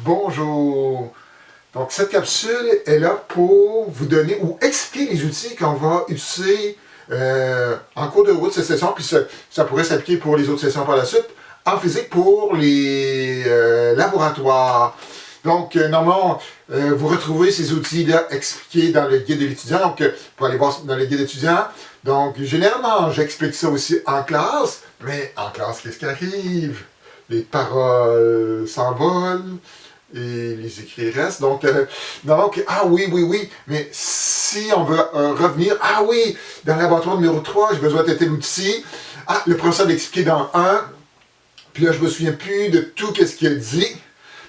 Bonjour! Donc cette capsule est là pour vous donner ou expliquer les outils qu'on va utiliser en cours de route cette session, puis ça pourrait s'appliquer pour les autres sessions par la suite, en physique pour les laboratoires. Donc normalement, vous retrouvez ces outils-là expliqués dans le guide de l'étudiant, donc pour aller voir dans le guide étudiant. Donc généralement, j'explique ça aussi en classe, mais en classe, qu'est-ce qui arrive? Les paroles s'envolent et les écrits restent. Donc, ah oui, mais si on veut revenir, ah oui, dans le laboratoire numéro 3, j'ai besoin de tel outil. Ah, le professeur l'a expliqué dans 1, puis là, je me souviens plus de tout ce qu'il a dit.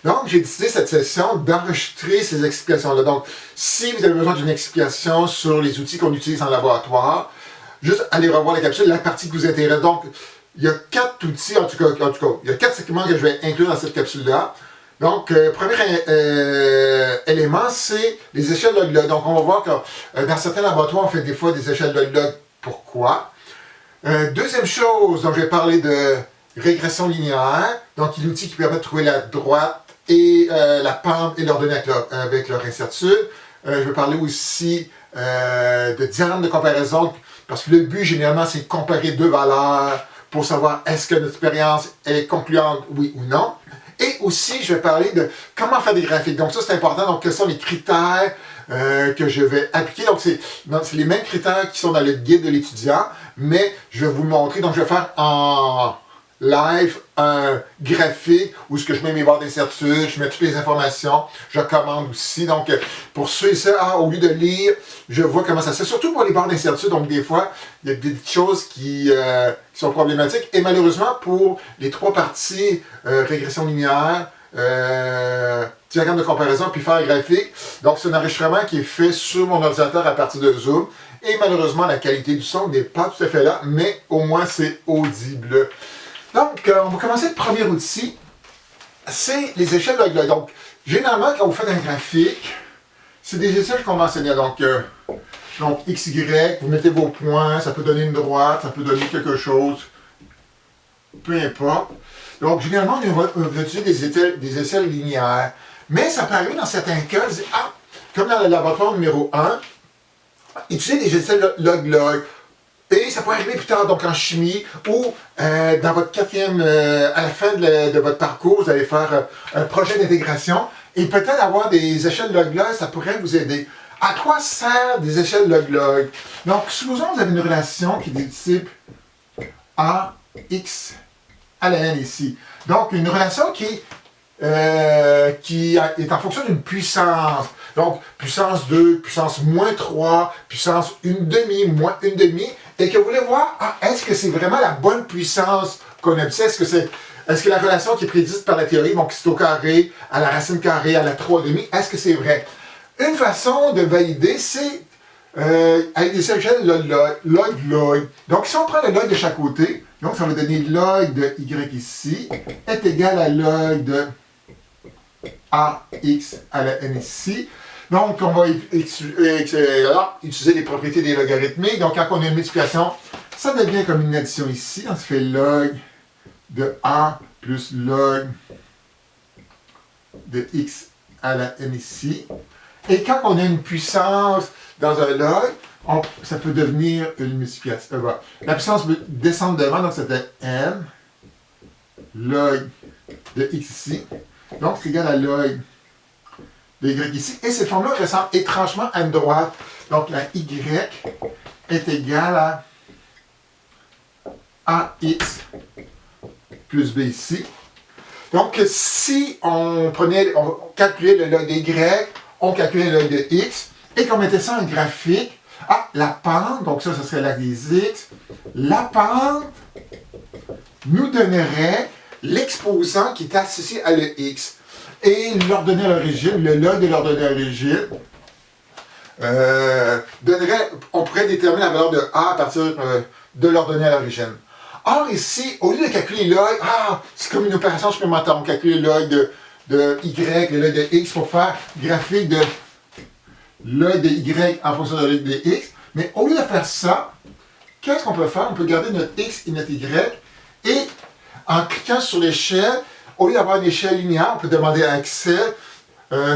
Donc, j'ai décidé cette session d'enregistrer ces explications-là. Donc, si vous avez besoin d'une explication sur les outils qu'on utilise en laboratoire, juste allez revoir la capsule, la partie qui vous intéresse. Donc, il y a 4 outils, en tout cas, il y a 4 segments que je vais inclure dans cette capsule-là. Donc, premier élément, c'est les échelles log-log. Donc, on va voir que dans certains laboratoires, on fait des fois des échelles log-log. Pourquoi? Deuxième chose, donc je vais parler de régression linéaire. Donc, l'outil qui permet de trouver la droite et la pente et l'ordonnée avec leur incertitude. Je vais parler aussi de diagramme de comparaison, parce que le but, généralement, c'est de comparer deux valeurs pour savoir est-ce que notre expérience est concluante, oui ou non. Et aussi, je vais parler de comment faire des graphiques. Donc ça, c'est important. Donc, quels sont les critères que je vais appliquer. Donc, c'est les mêmes critères qui sont dans le guide de l'étudiant, mais je vais vous le montrer. Donc, je vais faire en live un graphique où je mets mes barres d'incertitude, je mets toutes les informations, je commande aussi. Donc, pour ceux et ceux, au lieu de lire, je vois comment ça se fait. Surtout pour les barres d'incertitude, donc des fois, il y a des choses qui sont problématiques. Et malheureusement, pour les 3 parties, régression linéaire, diagramme de comparaison, puis faire un graphique. Donc, c'est un enregistrement qui est fait sur mon ordinateur à partir de Zoom. Et malheureusement, la qualité du son n'est pas tout à fait là, mais au moins, c'est audible. Donc, on va commencer le premier outil, c'est les échelles log-log. Donc, généralement, quand vous faites un graphique, c'est des échelles conventionnelles. Donc, X, Y, vous mettez vos points, ça peut donner une droite, ça peut donner quelque chose, peu importe. Donc, généralement, on va utiliser des échelles linéaires. Mais ça peut arriver dans certains cas, comme dans le laboratoire numéro 1, utiliser des échelles log-log. Et ça peut arriver plus tard, donc en chimie, ou dans votre 4e, à la fin de votre parcours, vous allez faire un projet d'intégration, et peut-être avoir des échelles log-log, ça pourrait vous aider. À quoi servent des échelles log-log? Donc, supposons que vous avez une relation qui est du type AX à la N ici. Donc, une relation qui est en fonction d'une puissance. Donc, puissance 2, puissance moins 3, puissance 1/2, moins 1/2, et que vous voulez voir, est-ce que c'est vraiment la bonne puissance qu'on obtient? Est-ce que la relation qui est prédite par la théorie, donc c'est au carré, à la racine carrée, à la 3/2, est-ce que c'est vrai? Une façon de valider, c'est avec des échelles log-log. Donc, si on prend le log de chaque côté, donc ça va donner log de y ici est égal à log de ax à la n ici. Donc, on va utiliser les propriétés des logarithmiques. Donc, quand on a une multiplication, ça devient comme une addition ici. Donc, ça fait log de a plus log de x à la n ici. Et quand on a une puissance dans un log, ça peut devenir une multiplication. La puissance peut descendre devant, donc c'était n log de x ici. Donc, c'est égal à log de y ici. Et cette forme-là ressemble étrangement à une droite. Donc, la y est égale à ax plus b ici. Donc, si on calculait le log de y, on calculait le log de x, et qu'on mettait ça en graphique, la pente, donc ça serait l'axe des x, la pente nous donnerait l'exposant qui est associé à le x. Et l'ordonnée à l'origine, le log de l'ordonnée à l'origine, on pourrait déterminer la valeur de a à partir de l'ordonnée à l'origine. Or ici, au lieu de calculer log, c'est comme une opération supplémentaire, on calcule le log de y, le log de x pour faire graphique de log de y en fonction de log de x. Mais au lieu de faire ça, qu'est-ce qu'on peut faire? On peut garder notre x et notre y, et en cliquant sur l'échelle, au lieu d'avoir une échelle linéaire, on peut demander à Excel,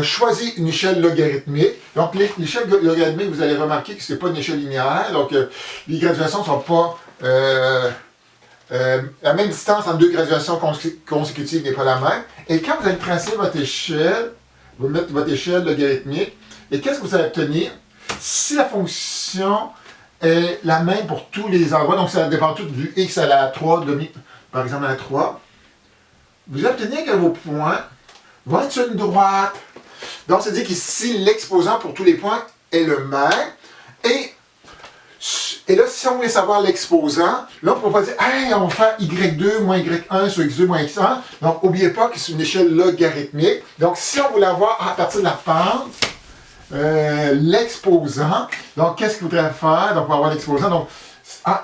choisis une échelle logarithmique. Donc, l'échelle logarithmique, vous allez remarquer que ce n'est pas une échelle linéaire. Donc, les graduations ne sont pas... la même distance entre deux graduations consécutives n'est pas la même. Et quand vous allez tracer votre échelle, vous mettez votre échelle logarithmique, et qu'est-ce que vous allez obtenir? Si la fonction est la même pour tous les endroits, donc ça dépend tout du x à la 3, par exemple à la 3, vous obtenez que vos points vont être sur une droite. Donc, c'est-à-dire qu'ici, l'exposant pour tous les points est le même. Et là, si on voulait savoir l'exposant, là, on ne peut pas dire, hey, on va faire y2 moins y1 sur x2 moins x1. Donc, n'oubliez pas que c'est une échelle logarithmique. Donc, si on voulait avoir à partir de la pente, l'exposant, donc, qu'est-ce qu'il faudrait faire? Donc, pour avoir l'exposant, donc,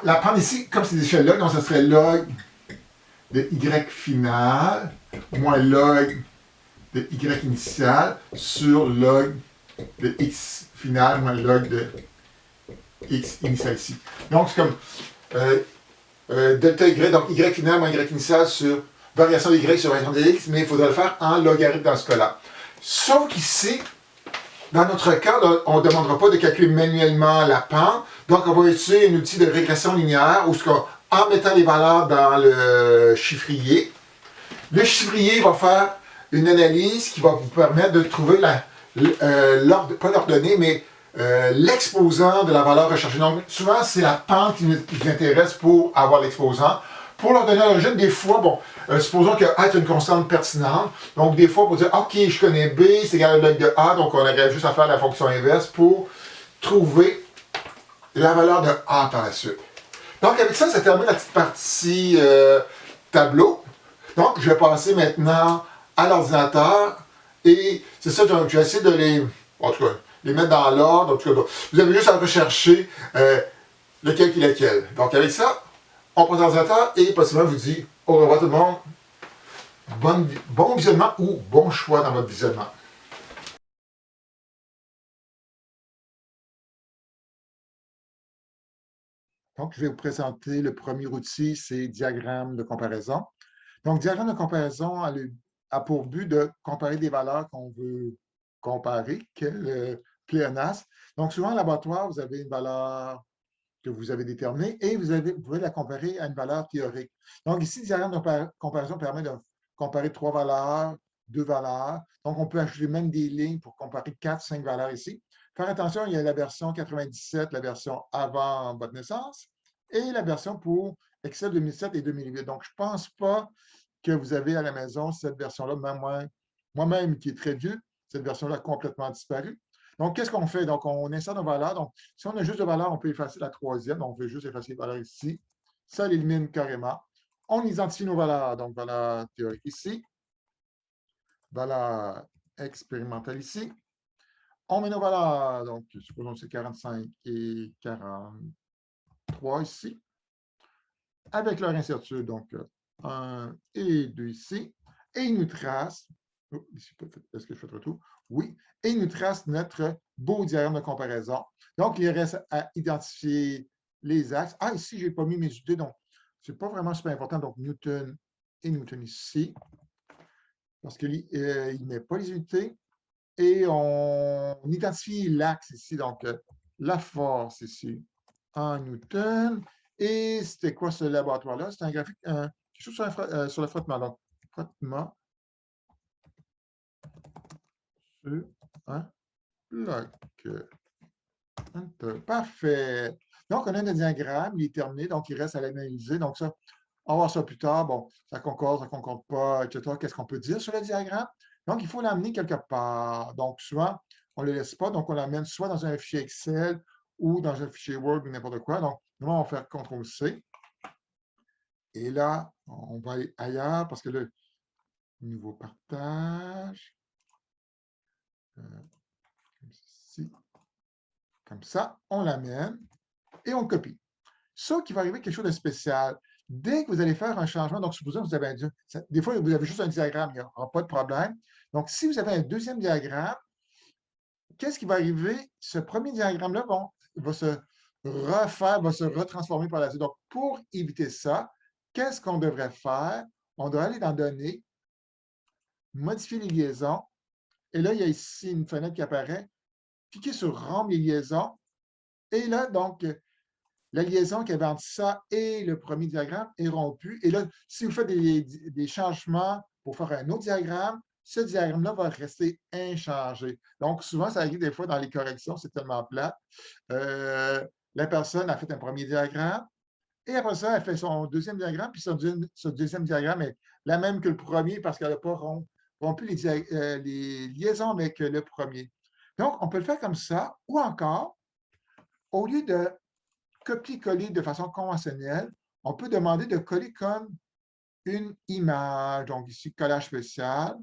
la pente ici, comme c'est des échelles log, donc, ça serait log de y final moins log de y initial sur log de x final moins log de x initial ici. Donc, c'est comme delta y, donc y final moins y initial sur variation de y sur variation de x, mais il faudrait le faire en logarithme dans ce cas-là. Sauf qu'ici, dans notre cas, là, on ne demandera pas de calculer manuellement la pente, donc on va utiliser un outil de régression linéaire où, en mettant les valeurs dans le chiffrier chiffrier va faire une analyse qui va vous permettre de trouver pas l'ordonnée, mais l'exposant de la valeur recherchée. Donc, souvent, c'est la pente qui nous intéresse pour avoir l'exposant. Pour l'ordonnée à l'origine, des fois, bon, supposons que A est une constante pertinente. Donc, des fois, pour dire, OK, je connais B, c'est égal à log de A, donc on aurait juste à faire la fonction inverse pour trouver la valeur de A par la suite. Donc, avec ça, ça termine la petite partie tableau. Donc, je vais passer maintenant à l'ordinateur et c'est ça, donc, je vais essayer de en tout cas, les mettre dans l'ordre. En tout cas, vous avez juste à rechercher lequel qui est lequel. Donc, avec ça, on passe à l'ordinateur et possiblement vous dit au revoir tout le monde. Bon visionnement ou bon choix dans votre visionnement. Donc, je vais vous présenter le premier outil, c'est diagramme de comparaison. Donc, diagramme de comparaison a pour but de comparer des valeurs qu'on veut comparer, quel pléonasme. Donc, souvent, en laboratoire, vous avez une valeur que vous avez déterminée et vous pouvez la comparer à une valeur théorique. Donc, ici, le diagramme de comparaison permet de comparer 3 valeurs, 2 valeurs. Donc, on peut ajouter même des lignes pour comparer 4, 5 valeurs ici. Faire attention, il y a la version 97, la version avant votre naissance, et la version pour Excel 2007 et 2008. Donc, je ne pense pas que vous avez à la maison cette version-là, même moi-même qui est très vieux, cette version-là a complètement disparu. Donc, qu'est-ce qu'on fait? Donc, on insère nos valeurs. Donc, si on a juste de valeurs, on peut effacer la troisième. Donc, on veut juste effacer les valeurs ici. Ça l'élimine carrément. On identifie nos valeurs. Donc, valeur théorique ici. Valeur expérimentale ici. On met nos valeurs. Donc, supposons que c'est 45 et 43 ici. Avec leur incertitude, donc 1 et 2 ici. Et il nous trace, est-ce que je fais trop tout? Oui. Et il nous trace notre beau diagramme de comparaison. Donc, il reste à identifier les axes. Ah, ici, je n'ai pas mis mes unités, donc ce n'est pas vraiment super important. Donc, Newton et Newton ici. Parce qu'il ne met pas les unités. Et on identifie l'axe ici, donc la force ici en Newton. Et c'était quoi ce laboratoire-là? C'est un graphique, quelque chose sur le frottement. Donc, frottement sur un bloc. Parfait. Donc, on a un diagramme, il est terminé, donc il reste à l'analyser. Donc, ça, on va voir ça plus tard. Bon, ça ne concorde pas, etc. Qu'est-ce qu'on peut dire sur le diagramme? Donc, il faut l'amener quelque part. Donc, souvent, on ne le laisse pas. Donc, on l'amène soit dans un fichier Excel ou dans un fichier Word ou n'importe quoi. Donc, nous, on va faire CTRL-C. Et là, on va aller ailleurs parce que le nouveau partage, ici, comme ça, on l'amène et on le copie. Ça qui va arriver quelque chose de spécial. Dès que vous allez faire un changement, donc supposons que vous avez des fois, vous avez juste un diagramme, il n'y aura pas de problème. Donc, si vous avez un deuxième diagramme, qu'est-ce qui va arriver? Ce premier diagramme-là va se refaire, va se retransformer par la suite. Donc, pour éviter ça, qu'est-ce qu'on devrait faire? On devrait aller dans Données, modifier les liaisons. Et là, il y a ici une fenêtre qui apparaît. Cliquez sur rompre les liaisons. Et là, donc, la liaison qu'il y avait entre ça et le premier diagramme est rompue. Et là, si vous faites des changements pour faire un autre diagramme, ce diagramme-là va rester inchangé. Donc, souvent, ça arrive des fois dans les corrections, c'est tellement plat. La personne a fait un premier diagramme, et après ça, elle fait son deuxième diagramme, puis son deuxième diagramme est la même que le premier parce qu'elle n'a pas rompu les liaisons avec le premier. Donc, on peut le faire comme ça, ou encore, au lieu de copier-coller de façon conventionnelle, on peut demander de coller comme une image. Donc, ici, collage spécial,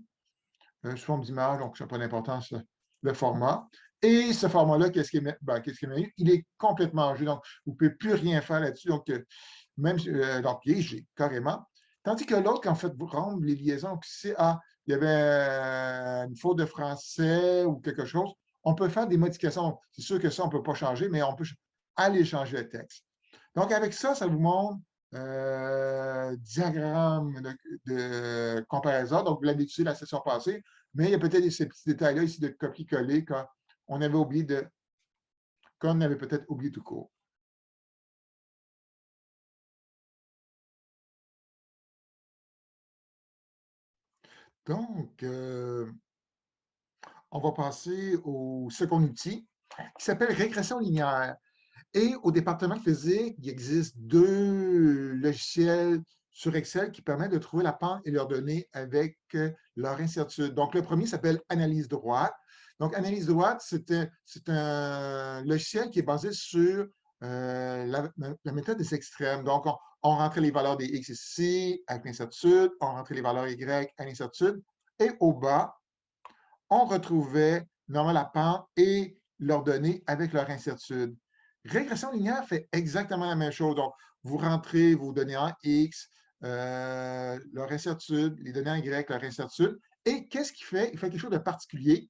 sous forme d'image, donc ça n'a pas d'importance le format. Et ce format-là, qu'est-ce qu'il met? Ben, qu'est-ce qu'il met? Il est complètement gelé, donc vous ne pouvez plus rien faire là-dessus. Donc, même, donc, il est gelé, carrément. Tandis que l'autre, quand vous rendre les liaisons, ici, il y avait une faute de français ou quelque chose, on peut faire des modifications. C'est sûr que ça, on ne peut pas changer, mais on peut aller changer le texte. Donc, avec ça, ça vous montre diagramme de comparaison. Donc, vous l'avez utilisé la session passée, mais il y a peut-être ces petits détails-là ici de copier-coller qu'on avait oublié qu'on avait peut-être oublié tout court. Donc, on va passer au second outil qui s'appelle régression linéaire. Et au département de physique, il existe deux logiciels sur Excel qui permettent de trouver la pente et leurs données avec leur incertitude. Donc, le premier s'appelle analyse droite. Donc, analyse droite, c'est un logiciel qui est basé sur la méthode des extrêmes. Donc, on rentrait les valeurs des X ici avec l'incertitude, on rentrait les valeurs Y à l'incertitude, et au bas, on retrouvait normalement la pente et leurs données avec leur incertitude. Régression linéaire fait exactement la même chose. Donc, vous rentrez vos données en X, leur incertitude, les données en Y, leur incertitude. Et qu'est-ce qu'il fait? Il fait quelque chose de particulier.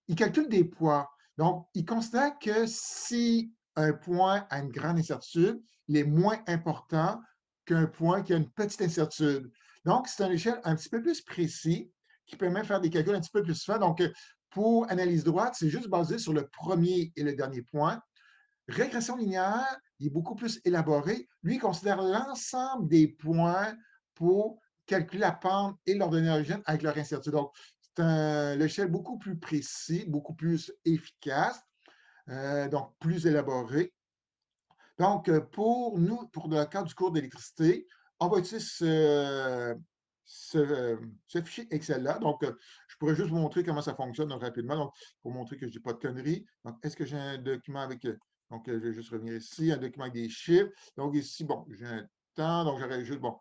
Il calcule des poids. Donc, il considère que si un point a une grande incertitude, il est moins important qu'un point qui a une petite incertitude. Donc, c'est un échelle un petit peu plus précis qui permet de faire des calculs un petit peu plus fins. Donc, pour analyse droite, c'est juste basé sur le premier et le dernier point. Régression linéaire, il est beaucoup plus élaboré. Lui, il considère l'ensemble des points pour calculer la pente et leur donner origine avec leur incertitude. Donc, c'est un logiciel beaucoup plus précis, beaucoup plus efficace, donc plus élaboré. Donc, pour nous, pour le cas du cours d'électricité, on va utiliser ce fichier Excel-là. Donc, je pourrais juste vous montrer comment ça fonctionne rapidement, donc, pour montrer que je ne dis pas de conneries. Donc, est-ce que j'ai un document avec... donc, je vais juste revenir ici, un document avec des chiffres. Donc, ici, bon, j'ai un temps, donc j'aurais juste, bon,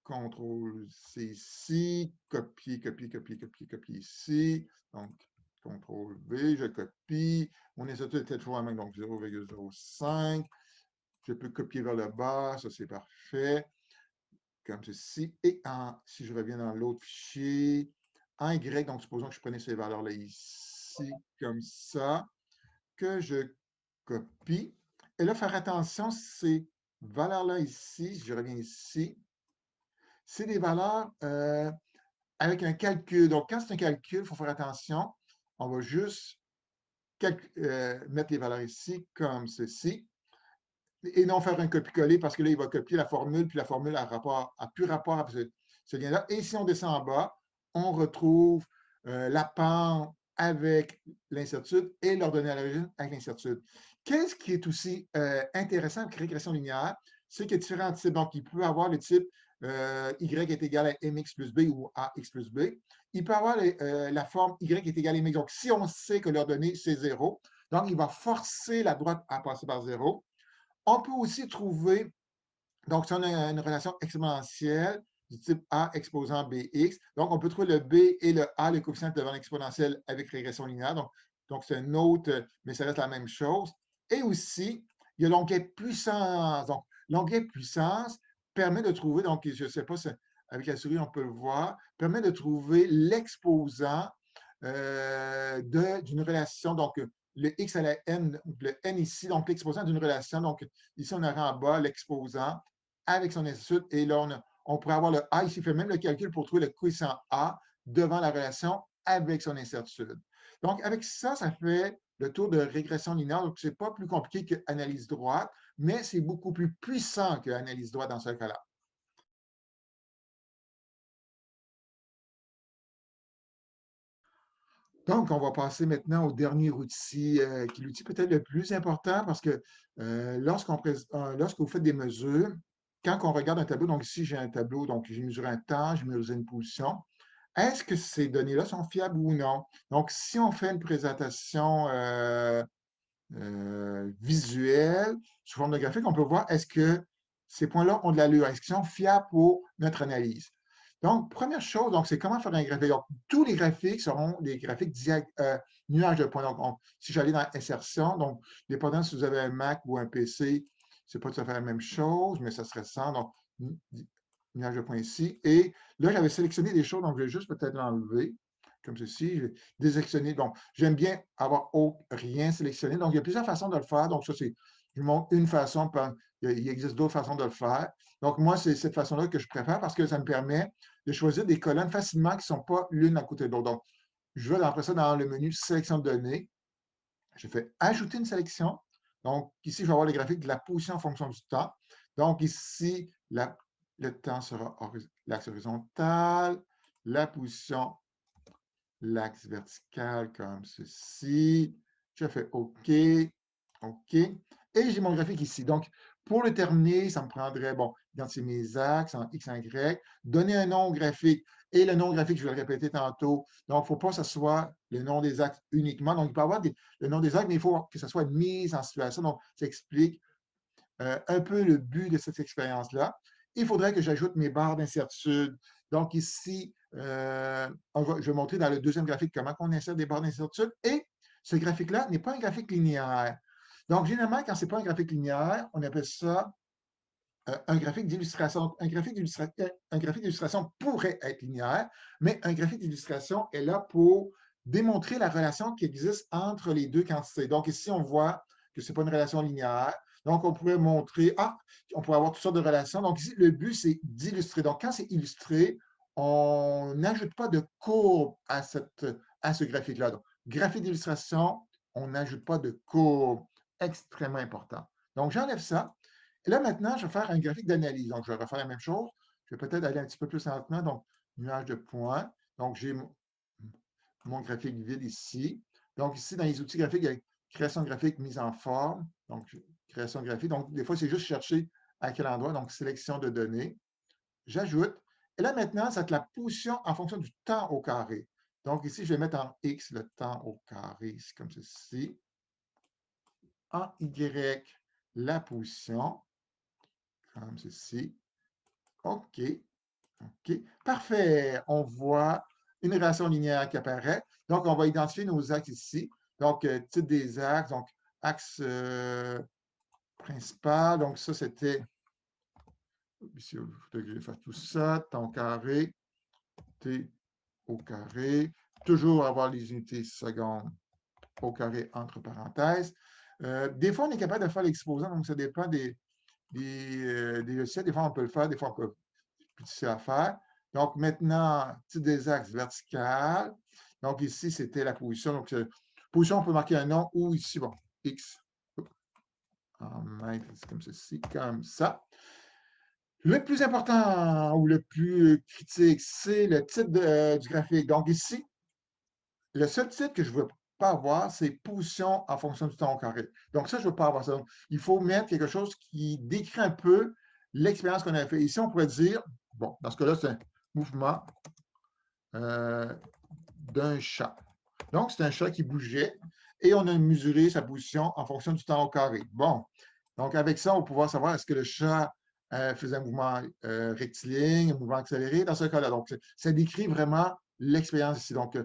CTRL-C ici, copier, copier, copier, copier, copier ici. Donc, CTRL-V, je copie. Mon incertitude est toujours la même, donc 0,05. Je peux copier vers le bas, ça c'est parfait, comme ceci. Et si je reviens dans l'autre fichier, en Y, donc supposons que je prenais ces valeurs-là ici, comme ça, que je copie. Et là, faire attention, ces valeurs-là ici, si je reviens ici, c'est des valeurs avec un calcul. Donc, quand c'est un calcul, il faut faire attention. On va juste mettre les valeurs ici, comme ceci. Et non faire un copier-coller parce que là, il va copier la formule, puis la formule a plus rapport avec ce lien-là. Et si on descend en bas, on retrouve la pente avec l'incertitude et l'ordonnée à l'origine avec l'incertitude. Qu'est-ce qui est aussi intéressant avec régression linéaire? C'est qu'il y a différents types. Donc, il peut avoir le type Y est égal à mx plus b ou ax plus b. Il peut avoir la forme Y est égal à mx. Donc, si on sait que l'ordonnée, c'est 0, donc il va forcer la droite à passer par 0. On peut aussi trouver, donc si on a une relation exponentielle du type A exposant BX, donc on peut trouver le B et le A, le coefficient devant l'exponentielle avec régression linéaire. Donc c'est un autre, mais ça reste la même chose. Et aussi, il y a l'onglet puissance. Donc, l'onglet puissance permet de trouver, donc je ne sais pas si avec la souris on peut le voir, permet de trouver l'exposant d'une relation. Donc, le x à la n, le n ici, donc l'exposant d'une relation. Donc, ici, on aura en bas l'exposant avec son incertitude. Et là, on pourrait avoir le A. Ici, il fait même le calcul pour trouver le coefficient A devant la relation avec son incertitude. Donc, avec ça, ça fait le tour de régression linéaire. Donc, ce n'est pas plus compliqué qu'analyse droite, mais c'est beaucoup plus puissant qu'analyse droite dans ce cas-là. Donc, on va passer maintenant au dernier outil, qui est l'outil peut-être le plus important parce que lorsque vous faites des mesures, quand on regarde un tableau, donc ici j'ai un tableau, donc j'ai mesuré un temps, j'ai mesuré une position, est-ce que ces données-là sont fiables ou non? Donc, si on fait une présentation visuelle sous forme de graphique, on peut voir est-ce que ces points-là ont de l'allure, est-ce qu'ils sont fiables pour notre analyse. Donc, première chose, donc, c'est comment faire un graphique. Donc, tous les graphiques seront des graphiques nuages de points. Donc, si j'allais dans insertion, donc, dépendant si vous avez un Mac ou un PC, c'est pas tout à fait la même chose, mais ça serait ça. Donc, nuage de points ici. Et là, j'avais sélectionné des choses, donc je vais juste peut-être l'enlever, comme ceci. Je vais désélectionner. Donc, j'aime bien avoir rien sélectionné. Donc, il y a plusieurs façons de le faire. Donc, ça, c'est, je vous montre une façon, il existe d'autres façons de le faire. Donc, moi, c'est cette façon-là que je préfère parce que ça me permet de choisir des colonnes facilement qui ne sont pas l'une à côté de l'autre. Donc, je vais après ça dans le menu sélection de données. Je fais ajouter une sélection. Donc, ici, je vais avoir les graphiques de la position en fonction du temps. Donc, ici, le temps sera l'axe horizontal, la position, l'axe vertical comme ceci. Je fais OK, OK. Et j'ai mon graphique ici. Donc, pour le terminer, ça me prendrait, bon, identifier mes axes en X, Y, donner un nom au graphique. Et le nom graphique, je vais le répéter tantôt. Donc, il ne faut pas que ce soit le nom des axes uniquement. Donc, il peut y avoir le nom des axes, mais il faut que ce soit une mise en situation. Donc, ça explique un peu le but de cette expérience-là. Il faudrait que j'ajoute mes barres d'incertitude. Donc, ici, je vais montrer dans le deuxième graphique comment on insère des barres d'incertitude. Et ce graphique-là n'est pas un graphique linéaire. Donc, généralement, quand ce n'est pas un graphique linéaire, on appelle ça un graphique d'illustration. Un graphique d'illustration pourrait être linéaire, mais un graphique d'illustration est là pour démontrer la relation qui existe entre les deux quantités. Donc, ici, on voit que ce n'est pas une relation linéaire. Donc, on pourrait montrer, on pourrait avoir toutes sortes de relations. Donc, ici, le but, c'est d'illustrer. Donc, quand c'est illustré, on n'ajoute pas de courbe à ce graphique-là. Donc, graphique d'illustration, on n'ajoute pas de courbe. Extrêmement important. Donc, j'enlève ça. Et là, maintenant, je vais faire un graphique d'analyse. Donc, je vais refaire la même chose. Je vais peut-être aller un petit peu plus lentement. Donc, nuage de points. Donc, j'ai mon graphique vide ici. Donc, ici, dans les outils graphiques, il y a création graphique, mise en forme. Donc, création graphique. Donc, des fois, c'est juste chercher à quel endroit. Donc, sélection de données. J'ajoute. Et là, maintenant, ça va être la position en fonction du temps au carré. Donc, ici, je vais mettre en X le temps au carré, comme ceci. En Y, la position, comme ceci. OK. OK. Parfait. On voit une relation linéaire qui apparaît. Donc, on va identifier nos axes ici. Donc, titre des axes. Donc, axe principal. Donc, ça, c'était. Ici, il faudrait que je fasse tout ça. Temps carré. T au carré. Toujours avoir les unités secondes au carré entre parenthèses. Des fois, on est capable de faire l'exposant. Donc, ça dépend des logiciels. Des fois, on peut le faire. Des fois, on peut plus difficile à faire. Donc, maintenant, titre des axes vertical. Donc, ici, c'était la position. Donc, position, on peut marquer un nom ou ici, bon, X. En mètres, c'est comme ceci, comme ça. Le plus important ou le plus critique, c'est le titre du graphique. Donc, ici, le seul titre que je ne veux pas avoir, c'est position en fonction du temps au carré. Donc, ça, je ne veux pas avoir ça. Donc, il faut mettre quelque chose qui décrit un peu l'expérience qu'on a fait. Ici, on pourrait dire, bon, dans ce cas-là, c'est un mouvement d'un chat. Donc, c'est un chat qui bougeait et on a mesuré sa position en fonction du temps au carré. Bon, donc avec ça, on va pouvoir savoir est-ce que le chat faisait un mouvement rectiligne, un mouvement accéléré dans ce cas-là. Donc, ça décrit vraiment l'expérience ici. Donc,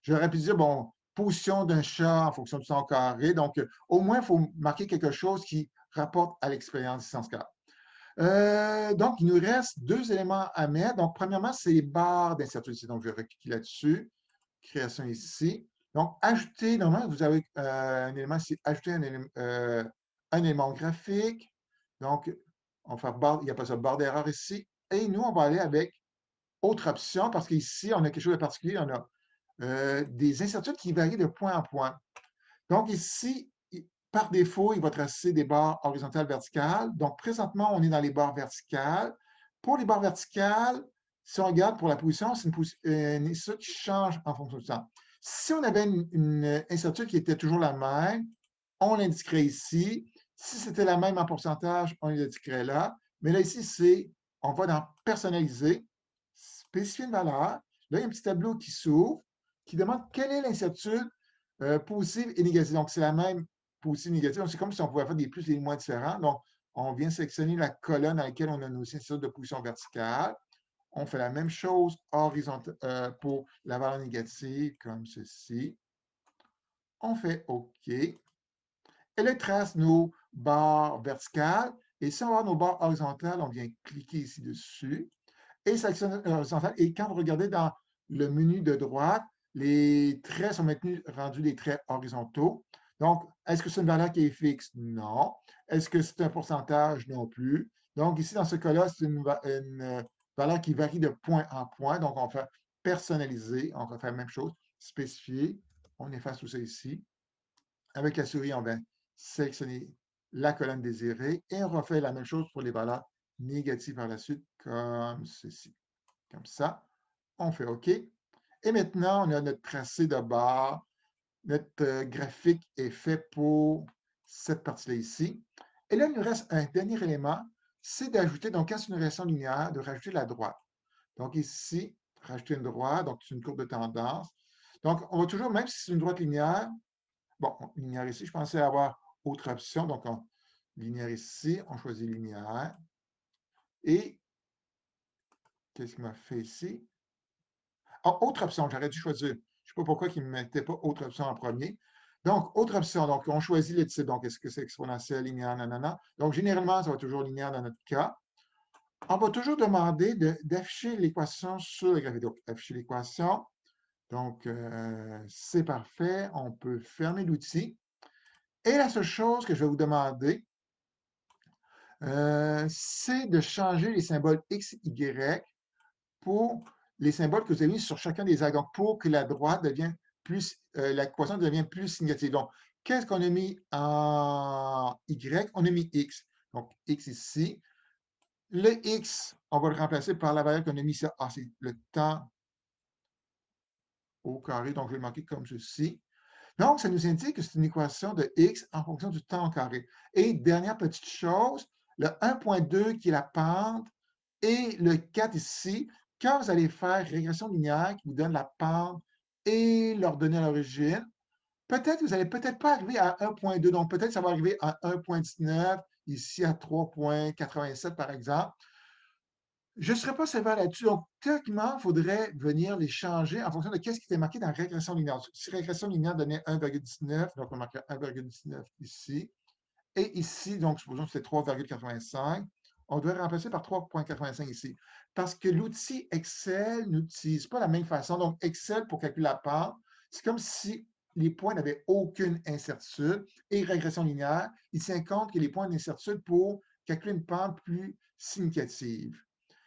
j'aurais pu dire, bon, position d'un chat en fonction du temps au carré. Donc, au moins, il faut marquer quelque chose qui rapporte à l'expérience ici en ce cas. Donc, il nous reste deux éléments à mettre. Donc, premièrement, c'est les barres d'incertitude. Donc, je vais recliquer là-dessus. Création ici. Donc, ajouter, normalement, vous avez un élément, c'est ajouter un élément graphique. Donc, on va faire barre, il n'y a pas ça, barre d'erreur ici. Et nous, on va aller avec autre option, parce qu'ici, on a quelque chose de particulier, on a des incertitudes qui varient de point en point. Donc ici, par défaut, il va tracer des barres horizontales verticales. Donc présentement, on est dans les barres verticales. Pour les barres verticales, si on regarde pour la position, c'est une incertitude qui change en fonction du temps. Si on avait une incertitude qui était toujours la même, on l'indiquerait ici. Si c'était la même en pourcentage, on l'indiquerait là. Mais là, ici, on va dans personnaliser, spécifier une valeur. Là, il y a un petit tableau qui s'ouvre, qui demande quelle est l'incertitude positive et négative. Donc, c'est la même positive et négative. C'est comme si on pouvait faire des plus et des moins différents. Donc, on vient sélectionner la colonne dans laquelle on a nos incertitudes de position verticale. On fait la même chose pour la valeur négative, comme ceci. On fait OK. Elle trace nos barres verticales. Et si on va nos barres horizontales, on vient cliquer ici dessus et sélectionner horizontale. Et quand vous regardez dans le menu de droite, les traits sont maintenus rendus des traits horizontaux. Donc, est-ce que c'est une valeur qui est fixe? Non. Est-ce que c'est un pourcentage? Non plus. Donc, ici, dans ce cas-là, c'est une valeur qui varie de point en point. Donc, on fait personnaliser, on va faire la même chose, spécifier. On efface tout ça ici. Avec la souris, on va sélectionner la colonne désirée et on refait la même chose pour les valeurs négatives par la suite, comme ceci. Comme ça, on fait OK. Et maintenant, on a notre tracé de barre. Notre graphique est fait pour cette partie-là ici. Et là, il nous reste un dernier élément, c'est d'ajouter, donc quand c'est une relation linéaire, de rajouter la droite. Donc ici, rajouter une droite, donc c'est une courbe de tendance. Donc, on va toujours, même si c'est une droite linéaire, bon, linéaire ici, je pensais avoir autre option. Donc, linéaire ici, on choisit linéaire. Et qu'est-ce qu'il m'a fait ici? Ah, autre option, j'aurais dû choisir. Je ne sais pas pourquoi il ne me mettait pas autre option en premier. Donc, autre option. Donc, on choisit le type. Donc, est-ce que c'est exponentiel, linéaire, nanana? Donc, généralement, ça va toujours linéaire dans notre cas. On va toujours demander d'afficher l'équation sur le graphique. Donc, afficher l'équation. Donc, c'est parfait. On peut fermer l'outil. Et la seule chose que je vais vous demander, c'est de changer les symboles X, Y pour les symboles que vous avez mis sur chacun des axes. Donc, pour que la droite devienne plus, la croissance devienne plus significative. Donc, qu'est-ce qu'on a mis en Y? On a mis X. Donc, X ici. Le X, on va le remplacer par la valeur qu'on a mis ici. Ah, c'est le temps au carré. Donc, je vais le marquer comme ceci. Donc, ça nous indique que c'est une équation de X en fonction du temps au carré. Et dernière petite chose, le 1,2 qui est la pente et le 4 ici, quand vous allez faire régression linéaire qui vous donne la pente et l'ordonnée à l'origine, peut-être vous n'allez peut-être pas arriver à 1,2. Donc, peut-être ça va arriver à 1,19, ici à 3,87 par exemple. Je ne serais pas sévère là-dessus. Donc, théoriquement, il faudrait venir les changer en fonction de ce qui était marqué dans régression linéaire. Si régression linéaire donnait 1,19, donc on marquerait 1,19 ici. Et ici, donc, supposons que c'est 3,85, on devrait remplacer par 3,85 ici. Parce que l'outil Excel n'utilise pas la même façon. Donc, Excel, pour calculer la pente, c'est comme si les points n'avaient aucune incertitude. Et régression linéaire, il tient compte que les points d'incertitude pour calculer une pente plus significative.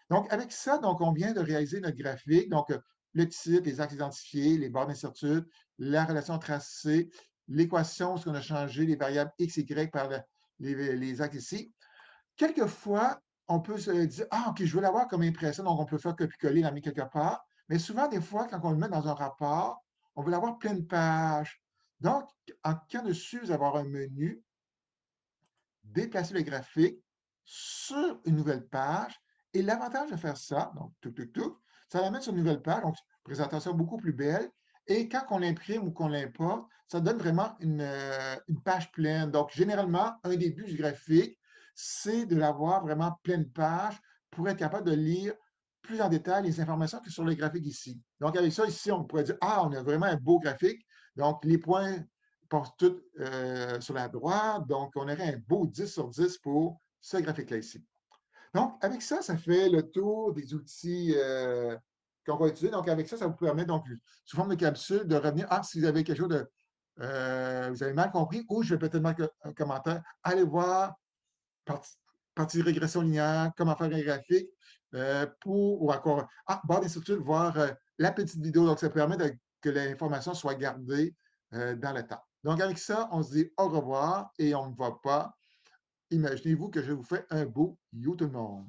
Donc, avec ça, donc, on vient de réaliser notre graphique. Donc, le titre, les axes identifiés, les barres d'incertitude, la relation tracée, l'équation, ce qu'on a changé, les variables x, y par les axes ici. Quelquefois, on peut se dire, ah, OK, je veux l'avoir comme impression, donc on peut faire copier-coller, la mettre quelque part. Mais souvent, des fois, quand on le met dans un rapport, on veut l'avoir pleine page. Donc, en cas dessus, vous allez avoir un menu, déplacer le graphique sur une nouvelle page. Et l'avantage de faire ça, donc, ça l'amène sur une nouvelle page, donc, présentation beaucoup plus belle. Et quand on l'imprime ou qu'on l'importe, ça donne vraiment une page pleine. Donc, généralement, un des buts du graphique, c'est de l'avoir vraiment pleine page pour être capable de lire plus en détail les informations qui sont sur le graphique ici. Donc, avec ça, ici, on pourrait dire, ah, on a vraiment un beau graphique. Donc, les points portent toutes sur la droite. Donc, on aurait un beau 10 sur 10 pour ce graphique-là ici. Donc, avec ça, ça fait le tour des outils qu'on va utiliser. Donc, avec ça, ça vous permet, donc, sous forme de capsule, de revenir. Ah, si vous avez quelque chose de. Vous avez mal compris, ou je vais peut-être mettre un commentaire. Allez voir partie de régression linéaire, comment faire un graphique, ou encore, barre d'incertitude, voir la petite vidéo. Donc, ça permet que l'information soit gardée dans le temps. Donc, avec ça, on se dit au revoir et on ne va pas. Imaginez-vous que je vous fais un beau You tout le monde.